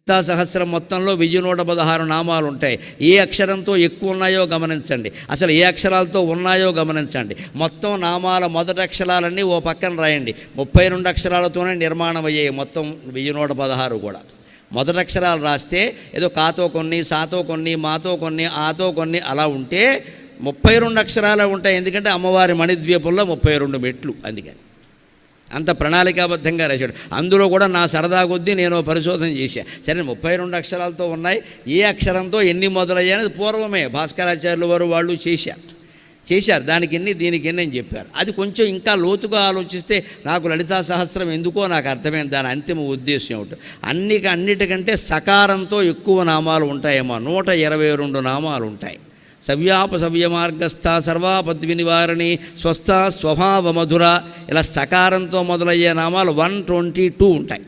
లలితా సహస్రం మొత్తంలో 1116 నామాలు ఉంటాయి. ఏ అక్షరంతో ఎక్కువ ఉన్నాయో గమనించండి, అసలు ఏ అక్షరాలతో ఉన్నాయో గమనించండి. మొత్తం నామాల మొదటి అక్షరాలన్నీ ఓ పక్కన రాయండి. 32 అక్షరాలతోనే నిర్మాణం అయ్యాయి మొత్తం 1116 కూడా. మొదటి అక్షరాలు రాస్తే ఏదో కాతో కొన్ని, సాతో కొన్ని, మాతో కొన్ని, ఆతో కొన్ని అలా ఉంటే 32 అక్షరాలు ఉంటాయి. ఎందుకంటే అమ్మవారి మణిద్వీపంలో 32 మెట్లు, అందుకని అంత ప్రణాళికాబద్ధంగా రాశాడు. అందులో కూడా నా సరదా కొద్దీ నేను పరిశోధన చేశాను. సరే 32 అక్షరాలతో ఉన్నాయి, ఏ అక్షరంతో ఎన్ని మొదలయ్యాయనేది పూర్వమే భాస్కరాచార్యుల వారు వాళ్ళు చేశారు. దానికి ఎన్ని దీనికి ఎన్ని అని చెప్పారు. అది కొంచెం ఇంకా లోతుగా ఆలోచిస్తే నాకు లలితా సహస్రం ఎందుకో నాకు అర్థమైంది. దాని అంతిమ ఉద్దేశం ఏమిటో. అన్నిటికంటే సకారంతో ఎక్కువ నామాలు ఉంటాయేమో. 122 నామాలు ఉంటాయి. సవ్యమార్గస్థ సర్వాపద్వి నివారణి స్వస్థ స్వభావ మధుర, ఇలా సకారంతో మొదలయ్యే నామాలు 122 ఉంటాయి.